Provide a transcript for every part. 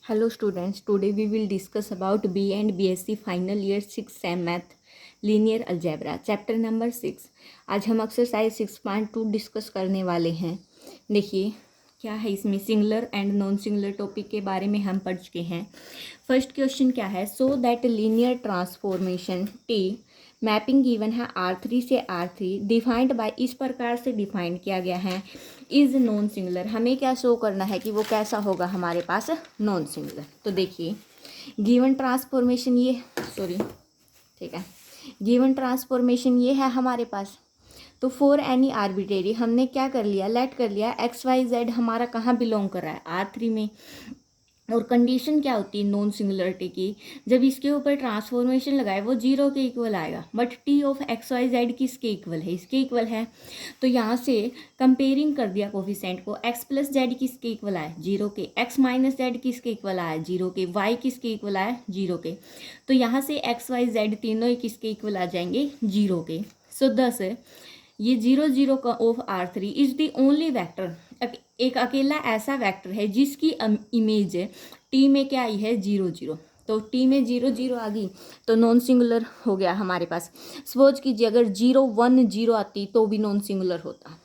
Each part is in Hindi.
Hello students, today we will discuss about B and BSc final year 6 SEM Math linear algebra chapter number 6। आज हम एक्सरसाइज 6.2 डिस्कस करने वाले हैं। देखिए क्या है इसमें, singular and non singular topic के बारे में हम पढ़ चुके हैं। फर्स्ट क्वेश्चन क्या है, सो that linear transformation T mapping given है R3 से R3 डिफाइंड बाय, इस प्रकार से डिफाइन किया गया है, इज नॉन सिंगुलर। हमें क्या शो करना है कि वो कैसा होगा हमारे पास, नॉन सिंगुलर। तो देखिए गिवन ट्रांसफॉर्मेशन ये ठीक है, गिवन ट्रांसफॉर्मेशन ये है हमारे पास। तो फॉर एनी आर्बिट्रेरी हमने क्या कर लिया, लेट कर लिया एक्स वाई जेड हमारा कहाँ बिलोंग कर रहा है, R3 में। और कंडीशन क्या होती है नॉन सिंगुलरिटी की, जब इसके ऊपर ट्रांसफॉर्मेशन लगाए वो जीरो के इक्वल आएगा। But T of X Y Z किसके इक्वल है, इसके इक्वल है। तो यहाँ से कंपेयरिंग कर दिया कोफिशिएंट को, एक्स प्लस जेड किसके इक्वल आए, जीरो के। एक्स माइनस जेड किसके इक्वल आया, जीरो के। वाई किसके इक्वल आया, जीरो के। तो यहाँ से एक्स वाई जेड तीनों ही किसके इक्वल आ जाएंगे, जीरो के। सो दस ये 0 का of R3 is the only vector, एक अकेला ऐसा वेक्टर है जिसकी इमेज टी में क्या आई है, 0 0। तो टी में 0 आ गई तो नॉन सिंगुलर हो गया हमारे पास। सपोज कीजिए अगर 0 1 0 आती तो भी नॉन सिंगुलर होता।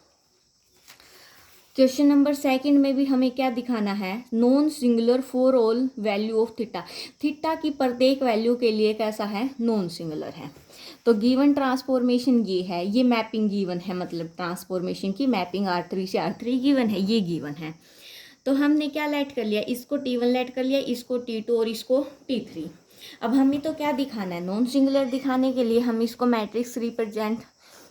क्वेश्चन नंबर सेकंड में भी हमें क्या दिखाना है, non singular for all value of theta. Theta की प्रत्येक वैल्यू के लिए कैसा है, नॉन सिंगुलर है। तो गिवन ट्रांसफॉर्मेशन ये है, ये मैपिंग गिवन है, मतलब ट्रांसफॉर्मेशन की मैपिंग R3 से R3 गिवन है, ये गिवन है। तो हमने क्या लेट कर लिया, इसको T1 लेट कर लिया, इसको T2 और इसको T3। अब हमें तो क्या दिखाना है, नॉन सिंगुलर दिखाने के लिए हम इसको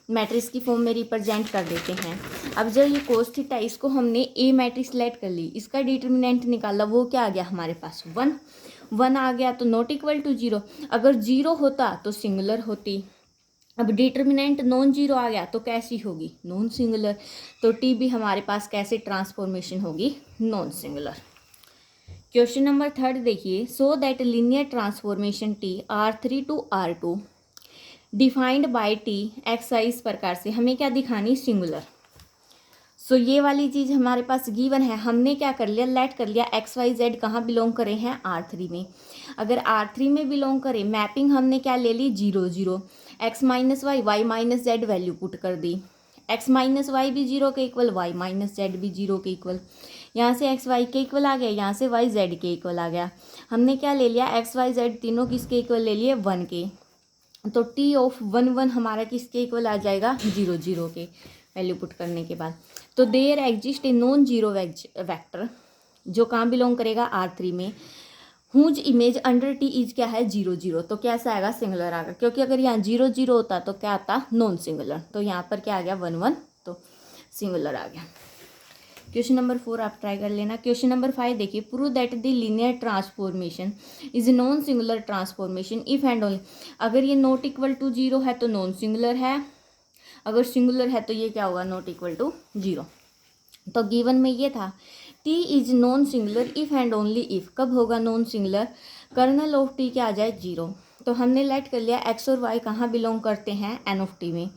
मैट्रिक्स की फॉर्म में रिप्रेजेंट कर देते हैं। अब जब ये कोस थीटा, इसको हमने ए मैट्रिक्स लेट कर ली, इसका डिटर्मिनेंट निकाला, वो क्या आ गया हमारे पास, 1 आ गया। तो नॉट इक्वल टू 0, अगर 0 होता तो सिंगुलर होती। अब डिटर्मिनेंट नॉन जीरो आ गया तो कैसी होगी, नॉन सिंगुलर। तो टी भी हमारे पास कैसे ट्रांसफॉर्मेशन होगी, non singular. Question number third देखिए, so that linear transformation T R3 to R2 defined by T X I, इस प्रकार से हमें क्या दिखानी, सिंगुलर। सो ये वाली चीज़ हमारे पास गिवन है, हमने क्या कर लिया, लेट कर लिया एक्स वाई जेड कहाँ बिलोंग करे हैं, R3 में। अगर R3 में बिलोंग करे, मैपिंग हमने क्या ले ली, 0 0। X minus Y, Y minus Z value put कर दी। एक्स माइनस वाई भी 0 के इक्वल, वाई माइनस जेड भी 0 के इक्वल। यहाँ से एक्स वाई के इक्वल आ गया, यहाँ से वाई जेड के इक्वल आ गया। हमने क्या ले लिया, एक्स वाई जेड तीनों किसके इक्वल ले लिए, 1 के। तो टी ऑफ 1 1 हमारा किसके इक्वल आ जाएगा, 0 0 के वैल्यू पुट करने के बाद। तो there exist a non zero vector, जो कहाँ बिलोंग करेगा, R3 में, whose image under T is क्या है, 0 0। तो कैसा आएगा, सिंगुलर आएगा, क्योंकि अगर यहाँ 0 0 होता तो क्या आता, नॉन सिंगुलर। तो यहाँ पर क्या आ गया, 1 1, तो सिंगुलर आ गया। क्वेश्चन नंबर 4 आप ट्राई कर लेना। क्वेश्चन नंबर 5 देखिए, prove that the linear transformation is non singular transformation if and only, अगर ये नॉट इक्वल टू 0 है तो नॉन सिंगुलर है, अगर सिंगुलर है तो ये क्या होगा, नॉट इक्वल टू 0। तो गिवन में ये था, T is non singular if and only if, कब होगा non singular, kernel of T क्या आ जाए, 0। तो हमने लेट कर लिया एक्स और वाई कहाँ बिलोंग करते हैं, एन ऑफ टी में।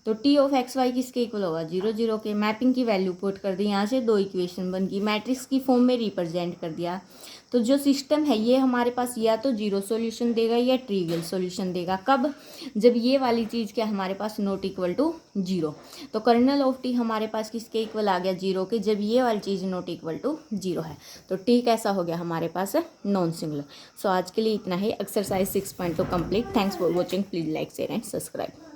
तो टी ऑफ एक्स वाई किसके इक्वल होगा, 0 0 के। मैपिंग की वैल्यू पुट कर दी, यहाँ से 2 इक्वेशन बन गई, मैट्रिक्स की फॉर्म में रिप्रेजेंट कर दिया। तो जो सिस्टम है ये हमारे पास या तो 0 सॉल्यूशन देगा या ट्रिवियल सॉल्यूशन देगा, कब, जब ये वाली चीज़ क्या हमारे पास, नॉट इक्वल टू 0। तो कर्नल ऑफ टी हमारे पास किसके इक्वल आ गया, 0 के, जब ये वाली चीज़ नॉट इक्वल टू 0 है। तो टी कैसा हो गया हमारे पास, नॉन सिंगुलर। सो आज के लिए इतना ही। Exercise 6.2 complete. Thanks for watching, please like share and subscribe.